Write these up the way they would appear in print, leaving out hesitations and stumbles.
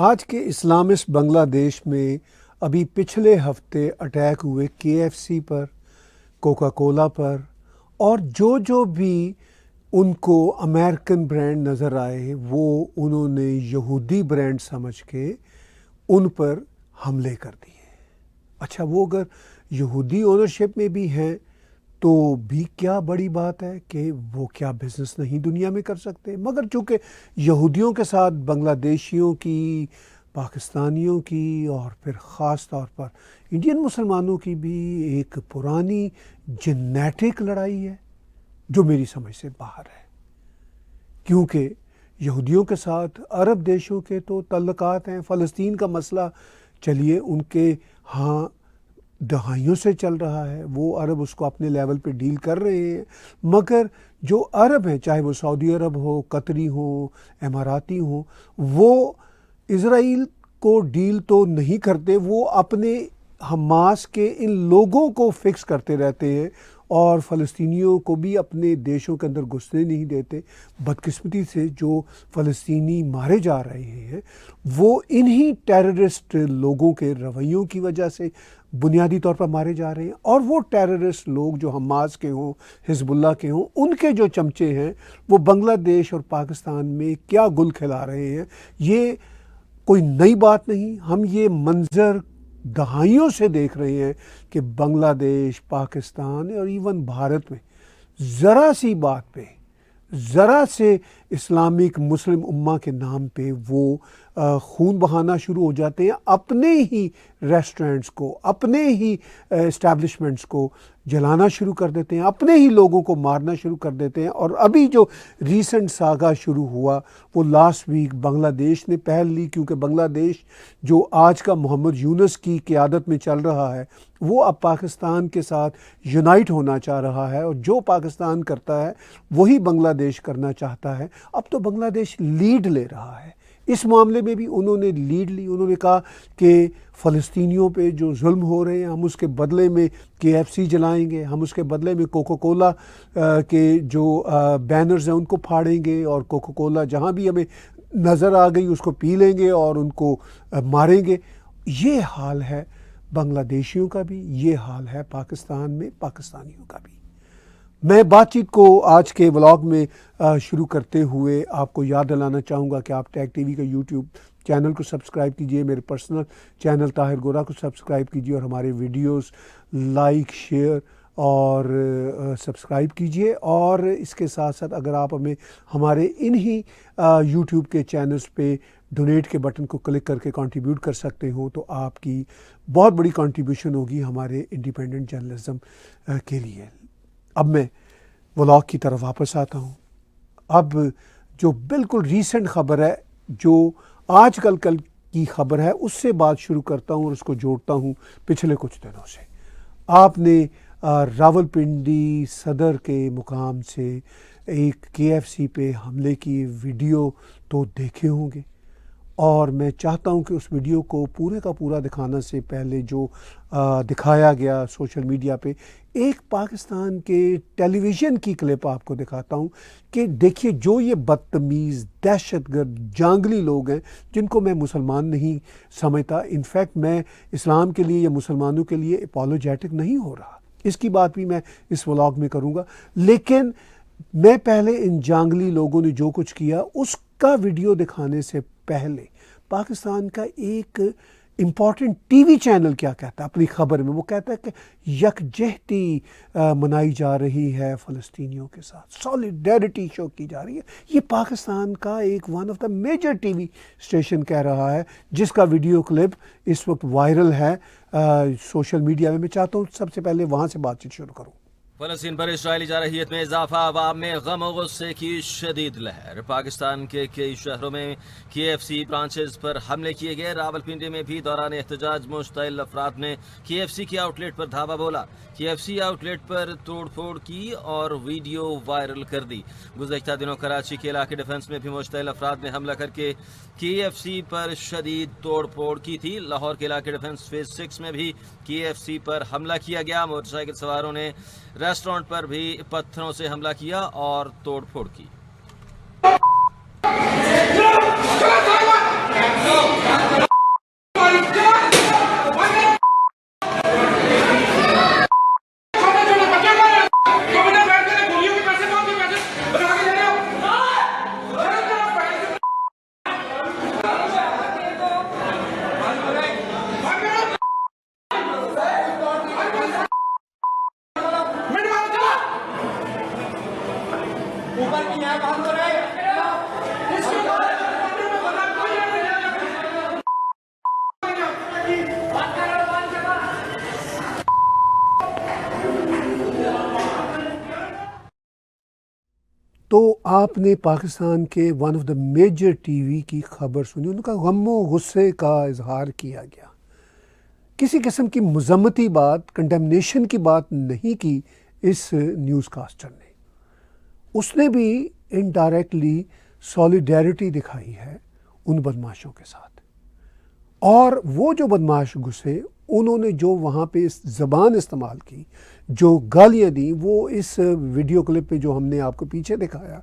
آج کے اسلامسٹ بنگلہ دیش میں ابھی پچھلے ہفتے اٹیک ہوئے KFC پر، کوکا کولا پر، اور جو بھی ان کو امریکن برانڈ نظر آئے وہ انہوں نے یہودی برانڈ سمجھ کے ان پر حملے کر دیے۔ اچھا، وہ اگر یہودی اونرشپ میں بھی ہیں تو بھی کیا بڑی بات ہے کہ وہ کیا بزنس نہیں دنیا میں کر سکتے، مگر چونکہ یہودیوں کے ساتھ بنگلہ دیشیوں کی، پاکستانیوں کی اور پھر خاص طور پر انڈین مسلمانوں کی بھی ایک پرانی جینیٹک لڑائی ہے جو میری سمجھ سے باہر ہے، کیونکہ یہودیوں کے ساتھ عرب دیشوں کے تو تعلقات ہیں۔ فلسطین کا مسئلہ چلیے ان کے ہاں دہائیوں سے چل رہا ہے، وہ عرب اس کو اپنے لیول پہ ڈیل کر رہے ہیں، مگر جو عرب ہیں، چاہے وہ سعودی عرب ہو، قطری ہو، اماراتی ہو، وہ اسرائیل کو ڈیل تو نہیں کرتے، وہ اپنے حماس کے ان لوگوں کو فکس کرتے رہتے ہیں اور فلسطینیوں کو بھی اپنے دیشوں کے اندر گھسنے نہیں دیتے۔ بدقسمتی سے جو فلسطینی مارے جا رہے ہیں وہ انہی ٹیررسٹ لوگوں کے رویوں کی وجہ سے بنیادی طور پر مارے جا رہے ہیں، اور وہ ٹیررسٹ لوگ جو حماس کے ہوں، حزب اللہ کے ہوں، ان کے جو چمچے ہیں وہ بنگلہ دیش اور پاکستان میں کیا گل کھلا رہے ہیں۔ یہ کوئی نئی بات نہیں، ہم یہ منظر دہائیوں سے دیکھ رہے ہیں کہ بنگلہ دیش، پاکستان اور ایون بھارت میں ذرا سی بات پہ، ذرا سے اسلامک مسلم امہ کے نام پہ وہ خون بہانا شروع ہو جاتے ہیں، اپنے ہی ریسٹورنٹس کو، اپنے ہی اسٹیبلشمنٹس کو جلانا شروع کر دیتے ہیں، اپنے ہی لوگوں کو مارنا شروع کر دیتے ہیں۔ اور ابھی جو ریسنٹ ساگا شروع ہوا وہ لاسٹ ویک بنگلہ دیش نے پہل لی، کیونکہ بنگلہ دیش جو آج کا محمد یونس کی قیادت میں چل رہا ہے وہ اب پاکستان کے ساتھ یونائٹ ہونا چاہ رہا ہے، اور جو پاکستان کرتا ہے وہی بنگلہ دیش کرنا چاہتا ہے۔ اب تو بنگلہ دیش لیڈ لے رہا ہے اس معاملے میں بھی، انہوں نے لیڈ لی، انہوں نے کہا کہ فلسطینیوں پہ جو ظلم ہو رہے ہیں ہم اس کے بدلے میں KFC جلائیں گے، ہم اس کے بدلے میں کوکا کولا کے جو بینرز ہیں ان کو پھاڑیں گے، اور کوکا کولا جہاں بھی ہمیں نظر آ گئی اس کو پی لیں گے اور ان کو ماریں گے۔ یہ حال ہے بنگلہ دیشیوں کا بھی، یہ حال ہے پاکستان میں پاکستانیوں کا بھی۔ میں بات چیت کو آج کے ولاگ میں شروع کرتے ہوئے آپ کو یاد دلانا چاہوں گا کہ آپ ٹیک ٹی وی کا یوٹیوب چینل کو سبسکرائب کیجئے، میرے پرسنل چینل طاہر گورا کو سبسکرائب کیجئے، اور ہمارے ویڈیوز لائک، شیئر اور سبسکرائب کیجئے۔ اور اس کے ساتھ ساتھ اگر آپ ہمیں ہمارے انہی یوٹیوب کے چینلز پہ ڈونیٹ کے بٹن کو کلک کر کے کنٹریبیوٹ کر سکتے ہو تو آپ کی بہت بڑی کنٹریبیوشن ہوگی ہمارے انڈیپینڈنٹ جرنلزم کے لیے۔ اب میں ولاگ کی طرف واپس آتا ہوں۔ اب جو بالکل ریسنٹ خبر ہے، جو آج کل کی خبر ہے، اس سے بات شروع کرتا ہوں اور اس کو جوڑتا ہوں پچھلے کچھ دنوں سے۔ آپ نے راولپنڈی صدر کے مقام سے ایک KFC پہ حملے کی ویڈیو تو دیکھے ہوں گے، اور میں چاہتا ہوں کہ اس ویڈیو کو پورے کا پورا دکھانا سے پہلے جو دکھایا گیا سوشل میڈیا پہ، ایک پاکستان کے ٹیلی ویژن کی کلپ آپ کو دکھاتا ہوں کہ دیکھیے جو یہ بدتمیز، دہشت گرد، جانگلی لوگ ہیں جن کو میں مسلمان نہیں سمجھتا، انفیکٹ میں اسلام کے لیے یا مسلمانوں کے لیے اپولوجیٹک نہیں ہو رہا، اس کی بات بھی میں اس ولاگ میں کروں گا، لیکن میں پہلے ان جانگلی لوگوں نے جو کچھ کیا اس کا ویڈیو دکھانے سے پہلے پاکستان کا ایک امپورٹنٹ ٹی وی چینل کیا کہتا ہے اپنی خبر میں، وہ کہتا ہے کہ یکجہتی منائی جا رہی ہے فلسطینیوں کے ساتھ، سالیڈیرٹی شو کی جا رہی ہے۔ یہ پاکستان کا ایک one of the major T V station کہہ رہا ہے، جس کا ویڈیو کلپ اس وقت وائرل ہے سوشل میڈیا میں۔ میں چاہتا ہوں سب سے پہلے وہاں سے بات چیت شروع کروں۔ فلسطین پر اسرائیلی جارحیت میں اضافہ، عوام میں غم و غصے کی شدید لہر۔ پاکستان کے کئی شہروں میں KFC برانچز پر حملے کیے گئے۔ راولپنڈی میں بھی دوران احتجاج مشتعل افراد نے KFC کی آؤٹ لیٹ پر دھاوا بولا، KFC آؤٹ لیٹ پر توڑ پھوڑ کی اور ویڈیو وائرل کر دی۔ گزشتہ دنوں کراچی کے علاقے ڈیفنس میں بھی مشتعل افراد نے حملہ کر کے KFC پر شدید توڑ پھوڑ کی تھی۔ لاہور کے علاقے ڈیفنس فیز 6 میں بھی KFC پر حملہ کیا گیا۔ موٹر سائیکل سواروں نے ریسٹورنٹ پر بھی پتھروں سے حملہ کیا اور توڑ پھوڑ کی۔ تو آپ نے پاکستان کے one of the major T V کی خبر سنی، ان کا غم و غصے کا اظہار کیا گیا، کسی قسم کی مذمتی بات، کنڈیمنیشن کی بات نہیں کی اس نیوز کاسٹر نے، اس نے بھی انڈائریکٹلی سولیڈیرٹی دکھائی ہے ان بدماشوں کے ساتھ، اور وہ جو بدماش گھسے انہوں نے جو وہاں پہ اس زبان استعمال کی، جو گالیاں دیں، وہ اس ویڈیو کلپ میں جو ہم نے آپ کو پیچھے دکھایا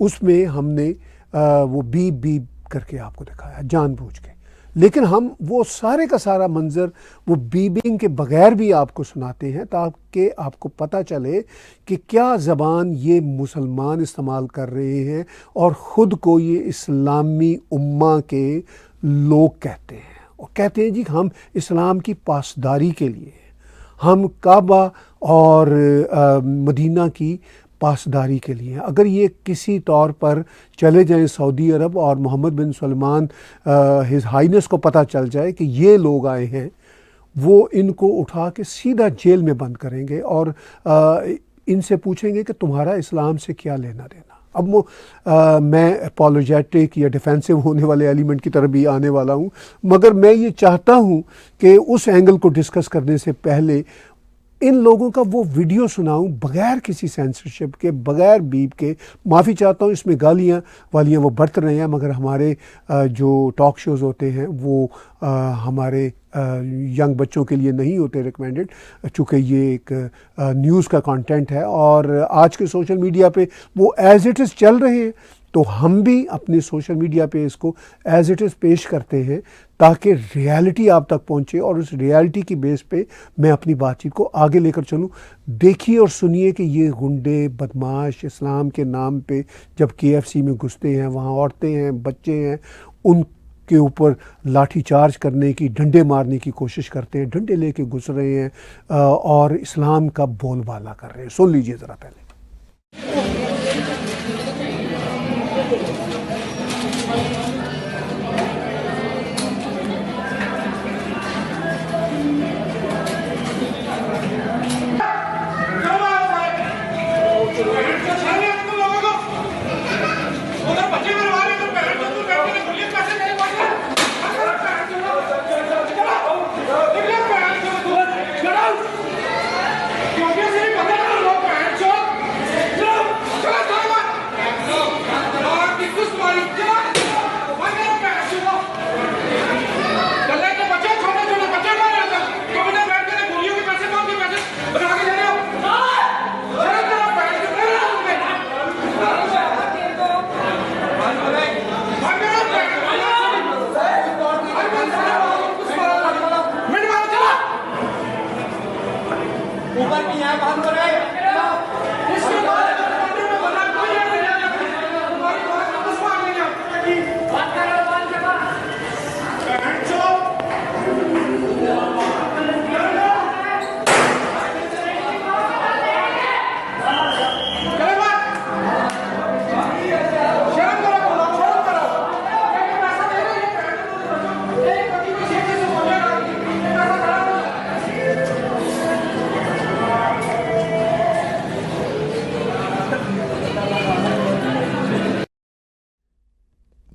اس میں ہم نے وہ بیپ بیپ کر کے آپ کو دکھایا جان بوجھ کے، لیکن ہم وہ سارے کا سارا منظر وہ بیبنگ کے بغیر بھی آپ کو سناتے ہیں تاکہ آپ کو پتہ چلے کہ کیا زبان یہ مسلمان استعمال کر رہے ہیں اور خود کو یہ اسلامی امہ کے لوگ کہتے ہیں، اور کہتے ہیں جی ہم اسلام کی پاسداری کے لیے، ہم کعبہ اور مدینہ کی پاسداری کے لیے، اگر یہ کسی طور پر چلے جائیں سعودی عرب اور محمد بن سلمان ہز ہائینس کو پتہ چل جائے کہ یہ لوگ آئے ہیں، وہ ان کو اٹھا کے سیدھا جیل میں بند کریں گے اور ان سے پوچھیں گے کہ تمہارا اسلام سے کیا لینا دینا۔ اب میں اپولوجیٹک یا ڈیفینسو ہونے والے ایلیمنٹ کی طرف بھی آنے والا ہوں، مگر میں یہ چاہتا ہوں کہ اس اینگل کو ڈسکس کرنے سے پہلے ان لوگوں کا وہ ویڈیو سناؤں بغیر کسی سینسرشپ کے، بغیر بیپ کے۔ معافی چاہتا ہوں، اس میں گالیاں والیاں وہ برت رہے ہیں، مگر ہمارے جو ٹاک شوز ہوتے ہیں وہ ہمارے ینگ بچوں کے لیے نہیں ہوتے ریکمینڈڈ، چونکہ یہ ایک نیوز کا کانٹینٹ ہے اور آج کے سوشل میڈیا پہ وہ ایز اٹ از چل رہے ہیں، تو ہم بھی اپنے سوشل میڈیا پہ اس کو ایز اٹ از پیش کرتے ہیں تاکہ ریالٹی آپ تک پہنچے، اور اس ریالٹی کی بیس پہ میں اپنی بات چیت کو آگے لے کر چلوں۔ دیکھیے اور سنیے کہ یہ غنڈے بدماش اسلام کے نام پہ جب KFC میں گھستے ہیں، وہاں عورتیں ہیں، بچے ہیں، ان کے اوپر لاٹھی چارج کرنے کی، ڈنڈے مارنے کی کوشش کرتے ہیں، ڈنڈے لے کے گھس رہے ہیں اور اسلام کا بول بالا کر رہے ہیں۔ سن لیجئے ذرا پہلے۔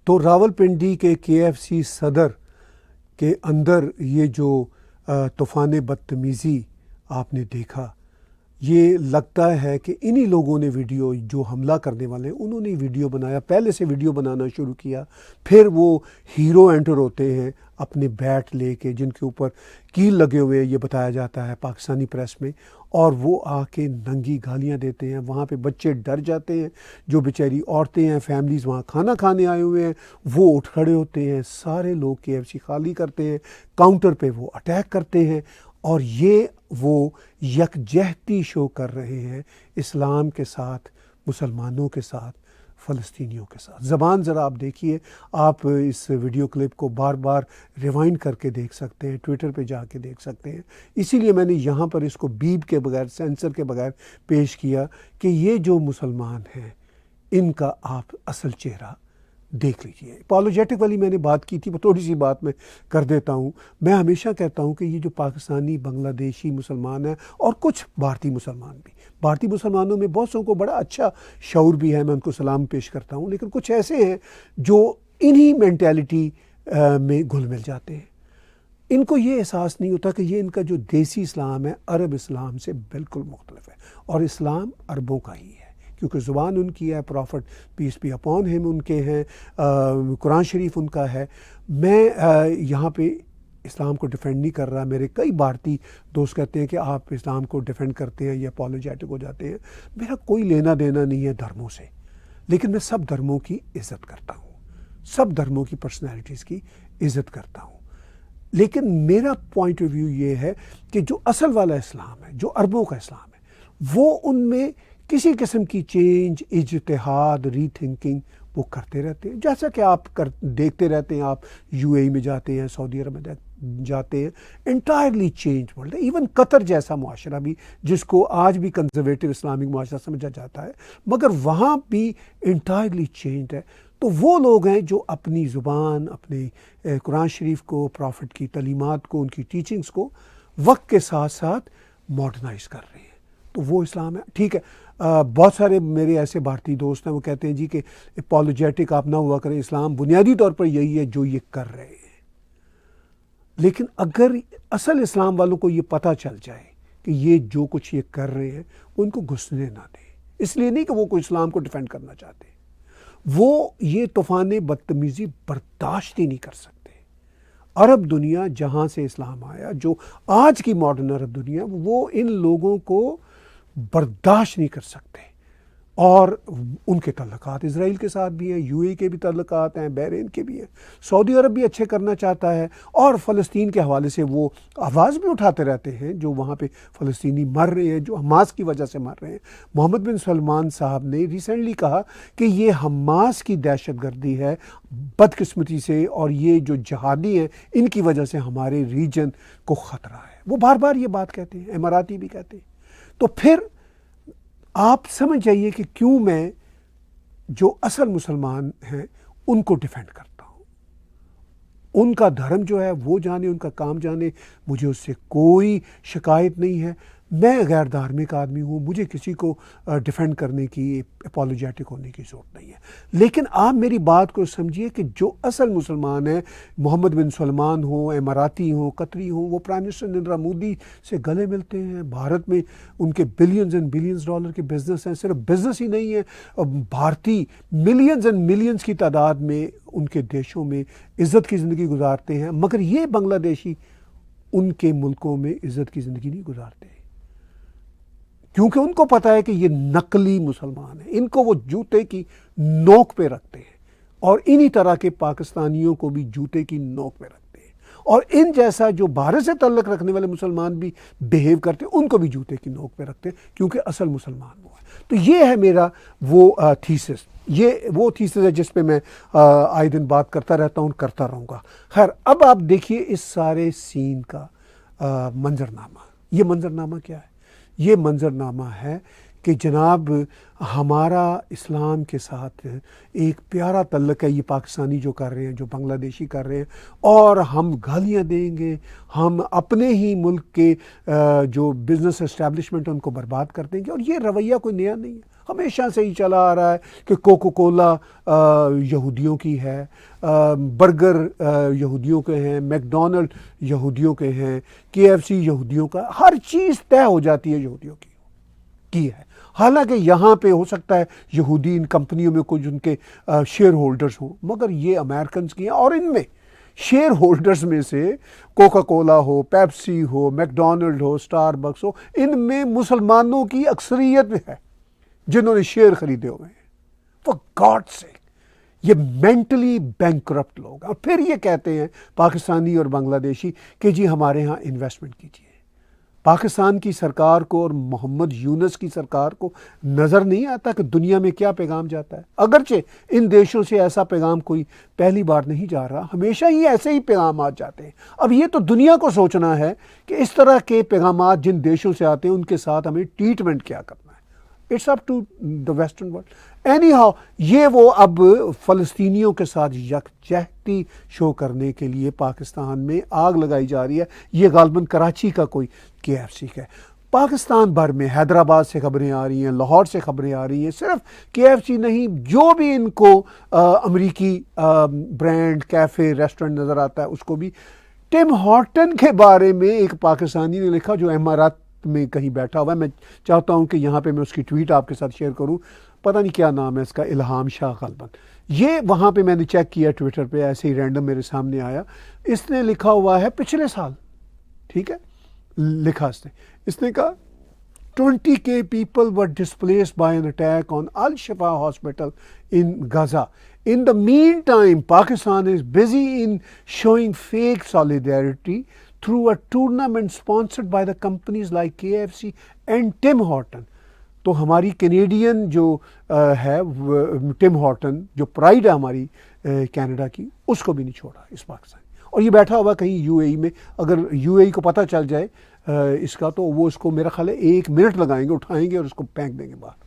تو راولپنڈی کے KFC صدر کے اندر یہ جو طوفان بدتمیزی آپ نے دیکھا، یہ لگتا ہے کہ انہی لوگوں نے ویڈیو، جو حملہ کرنے والے ہیں انہوں نے ویڈیو بنایا، پہلے سے ویڈیو بنانا شروع کیا، پھر وہ ہیرو انٹر ہوتے ہیں اپنے بیٹ لے کے جن کے اوپر کیل لگے ہوئے، یہ بتایا جاتا ہے پاکستانی پریس میں، اور وہ آ کے ننگی گالیاں دیتے ہیں۔ وہاں پہ بچے ڈر جاتے ہیں، جو بیچاری عورتیں ہیں، فیملیز وہاں کھانا کھانے آئے ہوئے ہیں، وہ اٹھ کھڑے ہوتے ہیں، سارے لوگ KFC خالی کرتے ہیں، کاؤنٹر پہ وہ اٹیک کرتے ہیں، اور یہ وہ یکجہتی شو کر رہے ہیں اسلام کے ساتھ، مسلمانوں کے ساتھ، فلسطینیوں کے ساتھ۔ زبان ذرا آپ دیکھیے، آپ اس ویڈیو کلپ کو بار بار ریوائنڈ کر کے دیکھ سکتے ہیں، ٹویٹر پہ جا کے دیکھ سکتے ہیں۔ اسی لیے میں نے یہاں پر اس کو بیپ کے بغیر، سینسر کے بغیر پیش کیا کہ یہ جو مسلمان ہیں ان کا آپ اصل چہرہ دیکھ لیجیے. اپالوجیٹک والی میں نے بات کی تھی، وہ تھوڑی سی بات میں کر دیتا ہوں. میں ہمیشہ کہتا ہوں کہ یہ جو پاکستانی بنگلہ دیشی مسلمان ہیں اور کچھ بھارتی مسلمان بھی، بھارتی مسلمانوں میں بہت سو کو بڑا اچھا شعور بھی ہے، میں ان کو سلام پیش کرتا ہوں، لیکن کچھ ایسے ہیں جو انہی مینٹیلٹی میں گھل مل جاتے ہیں. ان کو یہ احساس نہیں ہوتا کہ یہ ان کا جو دیسی اسلام ہے عرب اسلام سے بالکل مختلف ہے، اور اسلام عربوں کا ہی ہے کیونکہ زبان ان کی ہے، profit piece be upon him ان کے ہیں، قرآن شریف ان کا ہے. میں یہاں پہ اسلام کو ڈیفینڈ نہیں کر رہا. میرے کئی بھارتی دوست کہتے ہیں کہ آپ اسلام کو ڈیفینڈ کرتے ہیں یا اپالوجیٹک ہو جاتے ہیں. میرا کوئی لینا دینا نہیں ہے دھرموں سے، لیکن میں سب دھرموں کی عزت کرتا ہوں، سب دھرموں کی پرسنالٹیز کی عزت کرتا ہوں. لیکن میرا پوائنٹ آف ویو یہ ہے کہ جو اصل والا اسلام ہے، جو عربوں کا اسلام ہے، وہ ان میں کسی قسم کی چینج، اجتہاد، ری تھنکنگ وہ کرتے رہتے ہیں. جیسا کہ آپ دیکھتے رہتے ہیں، آپ یو اے ای میں جاتے ہیں، سعودی عرب میں جاتے ہیں، انٹائرلی چینج ورلڈ ہے. ایون قطر جیسا معاشرہ بھی، جس کو آج بھی کنزرویٹو اسلامک معاشرہ سمجھا جاتا ہے، مگر وہاں بھی انٹائرلی چینج ہے. تو وہ لوگ ہیں جو اپنی زبان، اپنے قرآن شریف کو، پرافٹ کی تعلیمات کو، ان کی ٹیچنگز کو وقت کے ساتھ ساتھ ماڈرنائز کر رہے ہیں. تو وہ اسلام ہے. ٹھیک ہے، بہت سارے میرے ایسے بھارتی دوست ہیں، وہ کہتے ہیں جی کہ اپالوجیٹک آپ نہ ہوا کریں، اسلام بنیادی طور پر یہی ہے جو یہ کر رہے ہیں. لیکن اگر اصل اسلام والوں کو یہ پتہ چل جائے کہ یہ جو کچھ یہ کر رہے ہیں، ان کو گھسنے نہ دیں. اس لیے نہیں کہ وہ کوئی اسلام کو ڈیفینڈ کرنا چاہتے، وہ یہ طوفان بدتمیزی برداشت ہی نہیں کر سکتے. عرب دنیا جہاں سے اسلام آیا، جو آج کی ماڈرن عرب دنیا، وہ ان لوگوں کو برداشت نہیں کر سکتے. اور ان کے تعلقات اسرائیل کے ساتھ بھی ہیں، یو اے کے بھی تعلقات ہیں، بحرین کے بھی ہیں، سعودی عرب بھی اچھے کرنا چاہتا ہے، اور فلسطین کے حوالے سے وہ آواز بھی اٹھاتے رہتے ہیں جو وہاں پہ فلسطینی مر رہے ہیں، جو حماس کی وجہ سے مر رہے ہیں. محمد بن سلمان صاحب نے ریسنٹلی کہا کہ یہ حماس کی دہشت گردی ہے بدقسمتی سے، اور یہ جو جہادی ہیں ان کی وجہ سے ہمارے ریجن کو خطرہ ہے. وہ بار بار یہ بات کہتے ہیں، اماراتی بھی کہتے ہیں. تو پھر آپ سمجھ جائیے کہ کیوں میں جو اصل مسلمان ہیں ان کو ڈیفینڈ کرتا ہوں. ان کا دھرم جو ہے وہ جانے، ان کا کام جانے، مجھے اس سے کوئی شکایت نہیں ہے. میں غیر دھارمک آدمی ہوں، مجھے کسی کو ڈیفینڈ کرنے کی، اپالوجیٹک ہونے کی ضرورت نہیں ہے. لیکن آپ میری بات کو سمجھیے کہ جو اصل مسلمان ہیں، محمد بن سلمان ہوں، اماراتی ہوں، قطری ہوں، وہ پرائم منسٹر نریندر مودی سے گلے ملتے ہیں. بھارت میں ان کے بلینز اینڈ بلینز ڈالر کے بزنس ہیں. صرف بزنس ہی نہیں ہے، بھارتی ملینز اینڈ ملینز کی تعداد میں ان کے دیشوں میں عزت کی زندگی گزارتے ہیں. مگر یہ بنگلہ دیشی ان کے ملکوں میں عزت کی زندگی نہیں گزارتے، کیونکہ ان کو پتہ ہے کہ یہ نقلی مسلمان ہیں. ان کو وہ جوتے کی نوک پہ رکھتے ہیں، اور انہی طرح کے پاکستانیوں کو بھی جوتے کی نوک پہ رکھتے ہیں، اور ان جیسا جو بھارت سے تعلق رکھنے والے مسلمان بھی بیہیو کرتے ہیں، ان کو بھی جوتے کی نوک پہ رکھتے ہیں، کیونکہ اصل مسلمان وہ ہے. تو یہ ہے میرا وہ تھیسس، یہ وہ تھیسس ہے جس پہ میں آئے دن بات کرتا رہتا ہوں، کرتا رہوں گا. خیر، اب آپ دیکھیے اس سارے سین کا منظرنامہ. یہ منظرنامہ کیا ہے؟ یہ منظرنامہ ہے کہ جناب ہمارا اسلام کے ساتھ ایک پیارا تعلق ہے، یہ پاکستانی جو کر رہے ہیں، جو بنگلہ دیشی کر رہے ہیں، اور ہم گالیاں دیں گے، ہم اپنے ہی ملک کے جو بزنس اسٹیبلشمنٹ ان کو برباد کر دیں گے. اور یہ رویہ کوئی نیا نہیں ہے، ہمیشہ سے ہی چلا آ رہا ہے کہ کوکو کولا یہودیوں کی ہے، برگر یہودیوں کے ہیں، میک ڈونلڈ یہودیوں کے ہیں، KFC یہودیوں کا، ہر چیز طے ہو جاتی ہے یہودیوں کی ہے. حالانکہ یہاں پہ ہو سکتا ہے یہودی ان کمپنیوں میں کچھ ان کے شیئر ہولڈرز ہوں، مگر یہ امریکنز کی ہیں. اور ان میں شیئر ہولڈرز میں سے کوکا کولا ہو، پیپسی ہو، میک ڈونلڈ ہو، اسٹار بکس ہو، ان میں مسلمانوں کی اکثریت ہے جنہوں نے شیئر خریدے ہوئے ہیں. فار گاڈ سیک، یہ مینٹلی بینکرپٹ لوگ. اور پھر یہ کہتے ہیں پاکستانی اور بنگلہ دیشی کہ جی ہمارے ہاں انویسٹمنٹ کیجیے. پاکستان کی سرکار کو اور محمد یونس کی سرکار کو نظر نہیں آتا کہ دنیا میں کیا پیغام جاتا ہے؟ اگرچہ ان دیشوں سے ایسا پیغام کوئی پہلی بار نہیں جا رہا، ہمیشہ ہی ایسے ہی پیغامات جاتے ہیں. اب یہ تو دنیا کو سوچنا ہے کہ اس طرح کے پیغامات جن دیشوں سے آتے ہیں ان کے ساتھ ہمیں ٹریٹمنٹ کیا کرنا ہے. It's up to the western world anyhow. یہ وہ اب فلسطینیوں کے ساتھ یکجہتی شو کرنے کے لیے پاکستان میں آگ لگائی جا رہی ہے. یہ غالباً کراچی کا کوئی KFC کا ہے. پاکستان بھر میں حیدرآباد سے خبریں آ رہی ہیں, لاہور سے خبریں آ رہی ہیں, صرف KFC نہیں, جو بھی ان کو امریکی برانڈ کیفے ریسٹورنٹ نظر آتا ہے اس کو بھی. ٹم ہارٹن کے بارے میں ایک پاکستانی نے لکھا جو امارات میں کہیں بیٹھا ہوا ہے, میں چاہتا ہوں کہ یہاں پہ میں اس کی ٹویٹ آپ کے ساتھ شیئر کروں, پتہ نہیں کیا نام ہے اس کا, الہام شاہ غالباً. یہ وہاں پہ میں نے چیک کیا ٹویٹر پہ, ایسے ہی رینڈم میرے سامنے آیا. اس نے لکھا ہوا ہے پچھلے سال, ٹھیک ہے, لکھا اس نے کہا 20,000 people were displaced by an attack on Al-Shifa hospital in Gaza. In the meantime, Pakistan is busy in showing fake solidarity through a tournament sponsored by the companies like KFC and Tim Horton. تو ہماری Canadian جو ہے ٹم Horton, جو pride ہے ہماری Canada کی, اس کو بھی نہیں چھوڑا اس پاکستان. اور یہ بیٹھا ہوا کہیں UAE میں. اگر UAE کو پتہ چل جائے اس کا تو وہ اس کو میرا خیال ہے 1 منٹ لگائیں گے, اٹھائیں گے اور اس کو پھینک دیں گے باہر.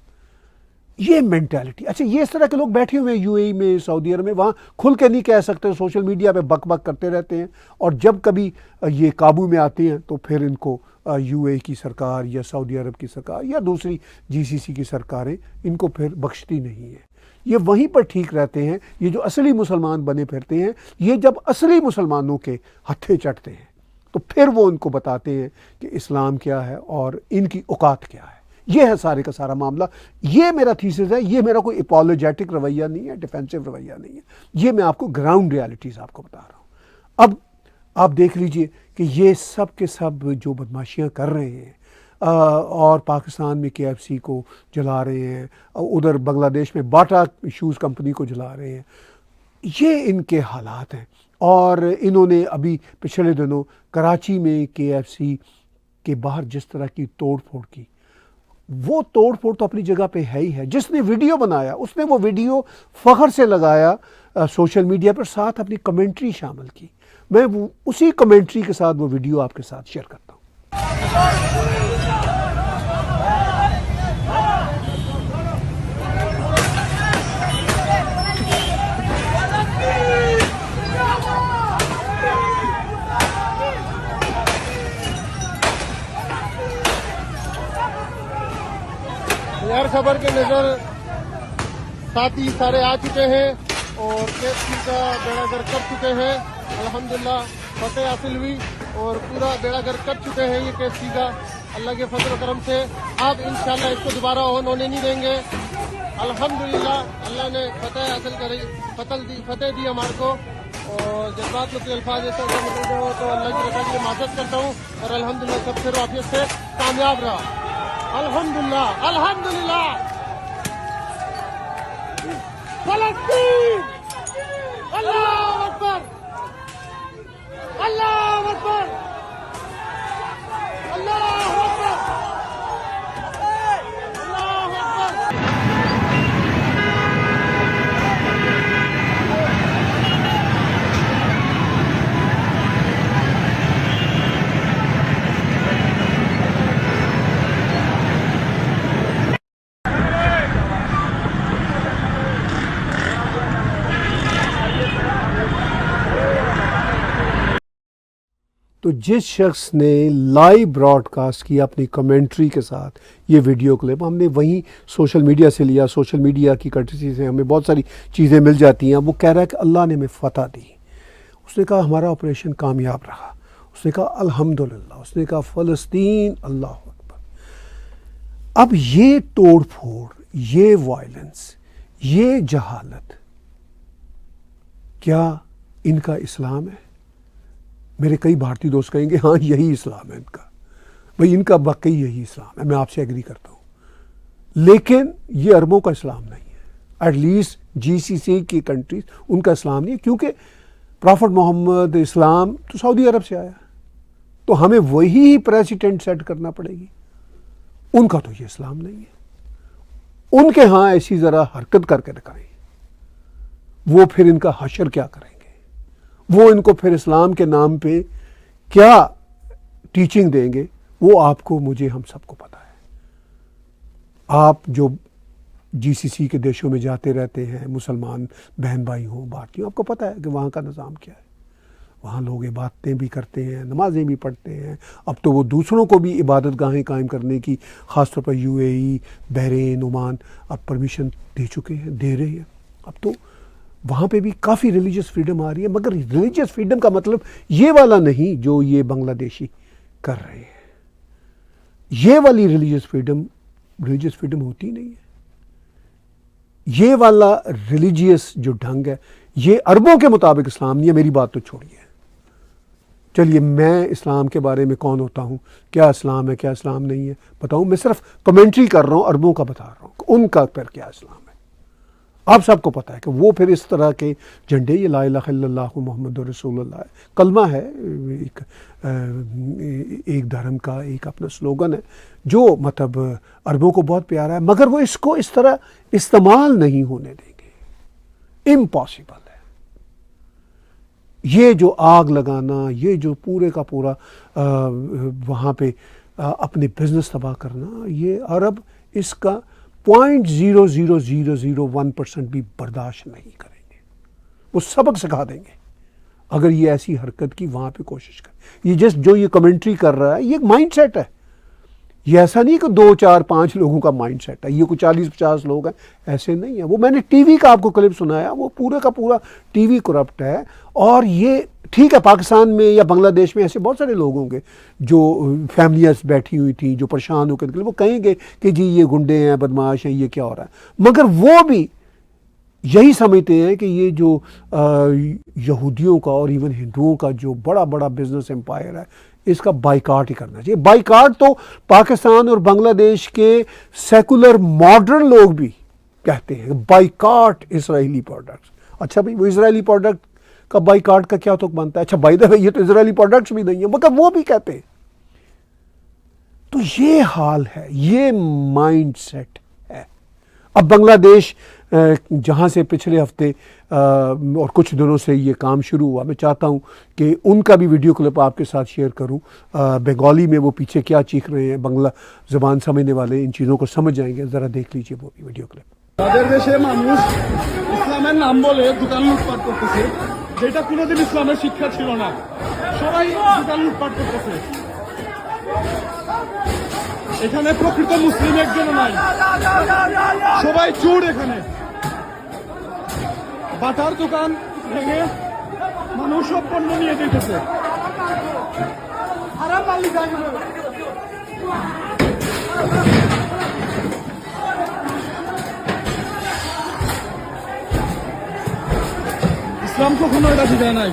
یہ مینٹیلٹی. اچھا, یہ اس طرح کے لوگ بیٹھے ہوئے ہیں UAE میں, سعودی عرب میں, وہاں کھل کے نہیں کہہ سکتے, سوشل میڈیا پہ بک بک کرتے رہتے ہیں, اور جب کبھی یہ قابو میں آتے ہیں تو پھر ان کو UAE کی سرکار یا سعودی عرب کی سرکار یا دوسری GCC کی سرکاریں ان کو پھر بخشتی نہیں ہیں. یہ وہیں پر ٹھیک رہتے ہیں. یہ جو اصلی مسلمان بنے پھرتے ہیں, یہ جب اصلی مسلمانوں کے ہتھے چٹتے ہیں تو پھر وہ ان کو بتاتے ہیں کہ اسلام کیا ہے اور ان کی اوقات کیا ہے. یہ ہے سارے کا سارا معاملہ. یہ میرا تھیسس ہے, یہ میرا کوئی اپولوجیٹک رویہ نہیں ہے, ڈیفینسو رویہ نہیں ہے. یہ میں آپ کو گراؤنڈ ریالٹیز آپ کو بتا رہا ہوں. اب آپ دیکھ لیجئے کہ یہ سب کے سب جو بدماشیاں کر رہے ہیں اور پاکستان میں KFC کو جلا رہے ہیں, ادھر بنگلہ دیش میں باٹا شوز کمپنی کو جلا رہے ہیں, یہ ان کے حالات ہیں. اور انہوں نے ابھی پچھلے دنوں کراچی میں KFC کے باہر جس طرح کی توڑ پھوڑ کی, وہ توڑ پھوڑ تو اپنی جگہ پہ ہے ہی ہے. جس نے ویڈیو بنایا اس نے وہ ویڈیو فخر سے لگایا سوشل میڈیا پر, ساتھ اپنی کمنٹری شامل کی. میں اسی کمنٹری کے ساتھ وہ ویڈیو آپ کے ساتھ شیئر کرتا ہوں. ہر خبر کے نظر ساتھی سارے آ چکے ہیں اور KFC کا بیڑا گر کر چکے ہیں. الحمدللہ فتح حاصل ہوئی اور پورا بیڑا گر کر چکے ہیں یہ KFC کا, اللہ کے فضل و کرم سے. آپ انشاءاللہ اس کو دوبارہ آن ہونے نہیں دیں گے. الحمدللہ اللہ نے فتح حاصل کری, فتح دی ہمارے کو. اور جذبات میں کوئی الفاظ ایسا ہو تو اللہ کی رضا کی معذرت کرتا ہوں. اور الحمدللہ سب سے عافیت سے کامیاب رہا. الحمدللہ الحمدللہ. فلسطین, اللہ اکبر, اللہ اکبر, اللہ اکبر, اللہ اکبر. تو جس شخص نے لائیو براڈ کاسٹ کیا اپنی کمنٹری کے ساتھ یہ ویڈیو کلپ, ہم نے وہیں سوشل میڈیا سے لیا. سوشل میڈیا کی کرٹسی سے ہمیں بہت ساری چیزیں مل جاتی ہیں. وہ کہہ رہا ہے کہ اللہ نے ہمیں فتح دی. اس نے کہا ہمارا آپریشن کامیاب رہا. اس نے کہا الحمدللہ. اس نے کہا فلسطین, اللہ اکبر. اب یہ توڑ پھوڑ, یہ وائلنس, یہ جہالت, کیا ان کا اسلام ہے؟ میرے کئی بھارتی دوست کہیں گے ہاں یہی اسلام ہے ان کا. بھئی ان کا واقعی یہی اسلام ہے, میں آپ سے ایگری کرتا ہوں. لیکن یہ عربوں کا اسلام نہیں ہے. ایٹ لیسٹ GCC کی کنٹریز ان کا اسلام نہیں ہے, کیونکہ پرافٹ محمد اسلام تو سعودی عرب سے آیا, تو ہمیں وہی پریسیڈنٹ سیٹ کرنا پڑے گی. ان کا تو یہ اسلام نہیں ہے. ان کے ہاں ایسی ذرا حرکت کر کے دکھائیں, وہ پھر ان کا حشر کیا کریں گے, وہ ان کو پھر اسلام کے نام پہ کیا ٹیچنگ دیں گے, وہ آپ کو, مجھے, ہم سب کو پتہ ہے. آپ جو جی سی سی کے دیشوں میں جاتے رہتے ہیں، مسلمان بہن بھائی ہوں، بھارتی ہوں، آپ کو پتہ ہے کہ وہاں کا نظام کیا ہے. وہاں لوگ عبادتیں بھی کرتے ہیں، نمازیں بھی پڑھتے ہیں. اب تو وہ دوسروں کو بھی عبادت گاہیں قائم کرنے کی خاص طور پر U A E, Bahrain, Oman اب پرمیشن دے چکے ہیں، دے رہے ہیں. اب تو وہاں پہ بھی کافی ریلیجیس فریڈم آ رہی ہے، مگر ریلیجیس فریڈم کا مطلب یہ والا نہیں جو یہ بنگلہ دیشی کر رہے ہیں. یہ والی ریلیجیس فریڈم ہوتی نہیں ہے. یہ والا ریلیجیس جو ڈھنگ ہے یہ عربوں کے مطابق اسلام نہیں ہے. میری بات تو چھوڑیے، چلیے میں اسلام کے بارے میں کون ہوتا ہوں، کیا اسلام ہے کیا اسلام نہیں ہے بتاؤں. میں صرف کمنٹری کر رہا ہوں، عربوں کا بتا رہا ہوں ان کا پھر کیا اسلام ہے. آپ سب کو پتہ ہے کہ وہ پھر اس طرح کے جھنڈے، یہ لا الہ الا اللہ محمد رسول اللہ ہے، کلمہ ہے، ایک دھرم کا ایک اپنا سلوگن ہے جو مطلب عربوں کو بہت پیارا ہے، مگر وہ اس کو اس طرح استعمال نہیں ہونے دیں گے. امپاسبل ہے. یہ جو آگ لگانا، یہ جو پورے کا پورا وہاں پہ اپنے بزنس تباہ کرنا، یہ عرب اس کا 0.00001% بھی برداشت نہیں کریں گے. وہ سبق سکھا دیں گے اگر یہ ایسی حرکت کی وہاں پہ کوشش کرے. یہ جو یہ کمنٹری کر رہا ہے یہ ایک مائنڈ سیٹ ہے. یہ ایسا نہیں کہ 2 4 5 لوگوں کا مائنڈ سیٹ ہے، یہ کوئی 40 50 لوگ ہیں، ایسے نہیں ہے. وہ میں نے ٹی وی کا آپ کو کلپ سنایا، وہ پورے کا پورا ٹی وی کرپٹ ہے. اور یہ ٹھیک ہے پاکستان میں یا بنگلہ دیش میں ایسے بہت سارے لوگ ہوں گے جو فیملیاں بیٹھی ہوئی تھیں جو پریشان ہو کر وہ کہیں گے کہ جی یہ گنڈے ہیں، بدماش ہیں، یہ کیا ہو رہا ہے. مگر وہ بھی یہی سمجھتے ہیں کہ یہ جو یہودیوں کا اور ایون ہندوؤں کا جو بڑا بڑا بزنس امپائر ہے اس کا بائیکاٹ ہی کرنا چاہیے. بائیکاٹ تو پاکستان اور بنگلہ دیش کے سیکولر ماڈرن لوگ بھی کہتے ہیں، بائیکاٹ اسرائیلی پروڈکٹس. اچھا بھائی وہ اسرائیلی پروڈکٹ کا بائیکاٹ کا کیا تو بنتا ہے؟ اچھا بائی دا وے یہ تو اسرائیلی پروڈکٹس بھی نہیں ہیں مگر وہ بھی کہتے ہیں. تو یہ حال ہے، یہ مائنڈ سیٹ ہے. اب بنگلہ دیش جہاں سے پچھلے ہفتے اور کچھ دنوں سے یہ کام شروع ہوا، میں چاہتا ہوں کہ ان کا بھی ویڈیو کلپ آپ کے ساتھ شیئر کروں. بنگالی میں وہ پیچھے کیا چیخ رہے ہیں، بنگلہ زبان سمجھنے والے ان چیزوں کو سمجھ جائیں گے. ذرا دیکھ لیجئے وہ ویڈیو کلپ. তাদের দেশে মানুষ ইসলামের নাম বলে দোকান লুটপাট করতেছে, যেটা কোনোদিন ইসলামের শিক্ষা ছিল না. সবাই দোকান লুটপাট করতেছে. এখানে প্রকৃত মুসলিম একজনও নাই, সবাই চোর. এখানে বাটার দোকান ভেঙে মানুষ সব পণ্য নিয়ে যেতেছে. আরাম মালিক ইসলাম কখনো এটা শিখায় নাই.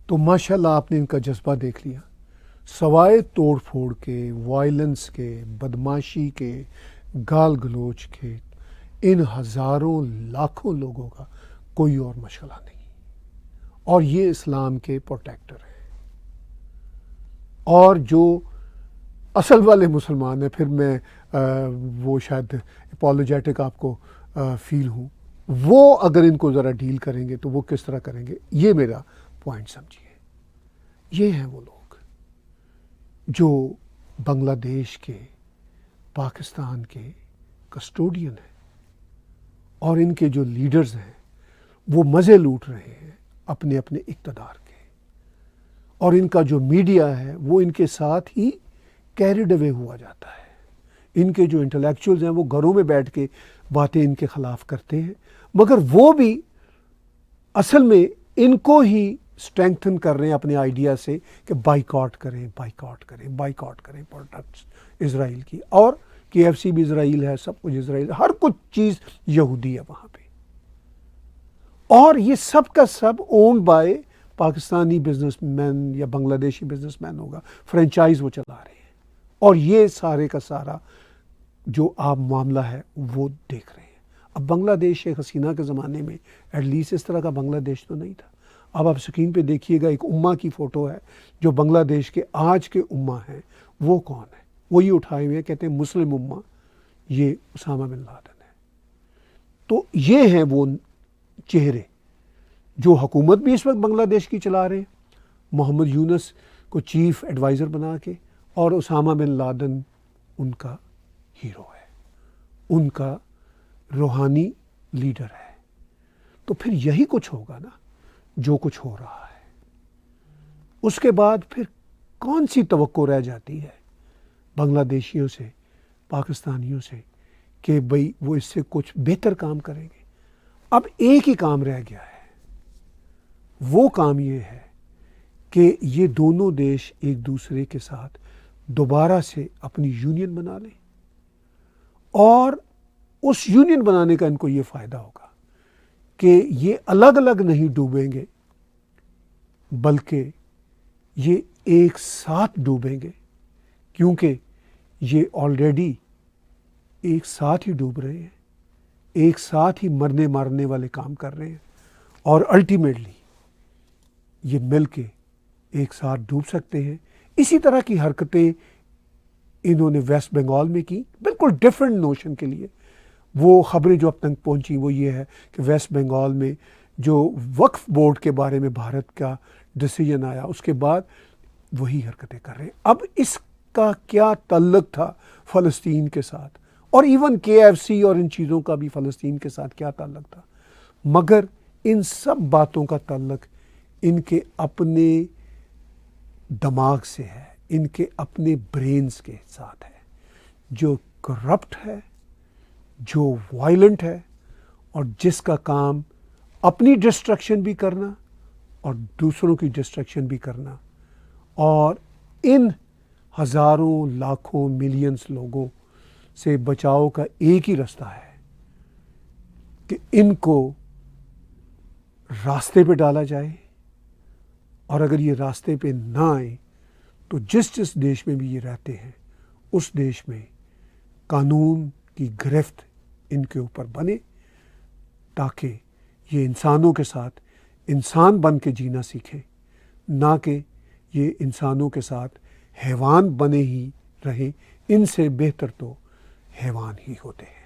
تو ماشاءاللہ آپ نے ان کا جذبہ دیکھ لیا، سوائے توڑ پھوڑ کے، وائلنس کے، بدماشی کے، گال گلوچ کے، ان ہزاروں لاکھوں لوگوں کا کوئی اور مشغلہ نہیں، اور یہ اسلام کے پروٹیکٹر ہیں۔ اور جو اصل والے مسلمان ہیں، پھر میں وہ شاید اپولوجیٹک آپ کو فیل ہوں، وہ اگر ان کو ذرا ڈیل کریں گے تو وہ کس طرح کریں گے، یہ میرا پوائنٹ سمجھیے۔ یہ ہیں وہ لوگ جو بنگلہ دیش کے، پاکستان کے کسٹوڈین ہیں، اور ان کے جو لیڈرز ہیں وہ مزے لوٹ رہے ہیں اپنے اپنے اقتدار کے، اور ان کا جو میڈیا ہے وہ ان کے ساتھ ہی کیریڈ اوے ہوا جاتا ہے۔ ان کے جو انٹلیکچوئلز ہیں وہ گھروں میں بیٹھ کے باتیں ان کے خلاف کرتے ہیں، مگر وہ بھی اصل میں ان کو ہی اسٹرینگتھن کر رہے ہیں اپنے آئیڈیا سے کہ بائیکاٹ کریں پروڈکٹس اسرائیل کی، اور KFC بھی اسرائیل ہے، سب کچھ اسرائیل، ہر کچھ چیز یہودی ہے وہاں پہ، اور یہ سب کا سب owned by Pakistani business یا بنگلہ دیشی بزنس مین ہوگا، فرنچائز وہ چلا رہے ہیں، اور یہ سارے کا سارا جو آپ معاملہ ہے وہ دیکھ رہے ہیں۔ اب بنگلہ دیش شیخ حسینہ کے زمانے میں ایٹ لیسٹ اس طرح کا بنگلہ دیش تو نہیں تھا۔ اب آپ اسکرین پہ دیکھیے گا ایک امہ کی فوٹو ہے، جو بنگلہ دیش کے آج کے امہ ہیں وہ کون ہے؟ وہی اٹھائے ہوئے ہیں، کہتے ہیں مسلم امہ، یہ اسامہ بن لادن ہے۔ تو یہ ہیں وہ چہرے جو حکومت بھی اس وقت بنگلہ دیش کی چلا رہے ہیں، محمد یونس کو چیف ایڈوائزر بنا کے، اور اسامہ بن لادن ان کا ہیرو ہے، ان کا روحانی لیڈر ہے۔ تو پھر یہی کچھ ہوگا نا جو کچھ ہو رہا ہے۔ اس کے بعد پھر کون سی توقع رہ جاتی ہے بنگلہ دیشیوں سے، پاکستانیوں سے، کہ بھئی وہ اس سے کچھ بہتر کام کریں گے؟ اب ایک ہی کام رہ گیا ہے، وہ کام یہ ہے کہ یہ دونوں دیش ایک دوسرے کے ساتھ دوبارہ سے اپنی یونین بنا لیں، اور اس یونین بنانے کا ان کو یہ فائدہ ہوگا کہ یہ الگ الگ نہیں ڈوبیں گے، بلکہ یہ ایک ساتھ ڈوبیں گے، کیونکہ یہ آلریڈی ایک ساتھ ہی ڈوب رہے ہیں، ایک ساتھ ہی مرنے مارنے والے کام کر رہے ہیں، اور الٹیمیٹلی یہ مل کے ایک ساتھ ڈوب سکتے ہیں۔ اسی طرح کی حرکتیں انہوں نے ویسٹ بنگال میں کی، بالکل ڈیفرنٹ نوشن کے لیے۔ وہ خبریں جو اب تک پہنچی وہ یہ ہے کہ ویسٹ بنگال میں جو وقف بورڈ کے بارے میں بھارت کا ڈیسیجن آیا، اس کے بعد وہی حرکتیں کر رہے ہیں۔ اب اس کا کیا تعلق تھا فلسطین کے ساتھ، اور ایون KFC اور ان چیزوں کا بھی فلسطین کے ساتھ کیا تعلق تھا، مگر ان سب باتوں کا تعلق ان کے اپنے دماغ سے ہے، ان کے اپنے برینز کے ساتھ ہے، جو کرپٹ ہے، جو وائلنٹ ہے، اور جس کا کام اپنی ڈسٹرکشن بھی کرنا اور دوسروں کی ڈسٹرکشن بھی کرنا، اور ان ہزاروں لاکھوں ملینز لوگوں سے بچاؤ کا ایک ہی رستہ ہے کہ ان کو راستے پہ ڈالا جائے، اور اگر یہ راستے پہ نہ آئیں تو جس جس دیش میں بھی یہ رہتے ہیں اس دیش میں قانون کی گرفت ان کے اوپر بنے، تاکہ یہ انسانوں کے ساتھ انسان بن کے جینا سیکھیں، نہ کہ یہ انسانوں کے ساتھ حیوان بنے ہی رہیں۔ ان سے بہتر تو حیوان ہی ہوتے ہیں۔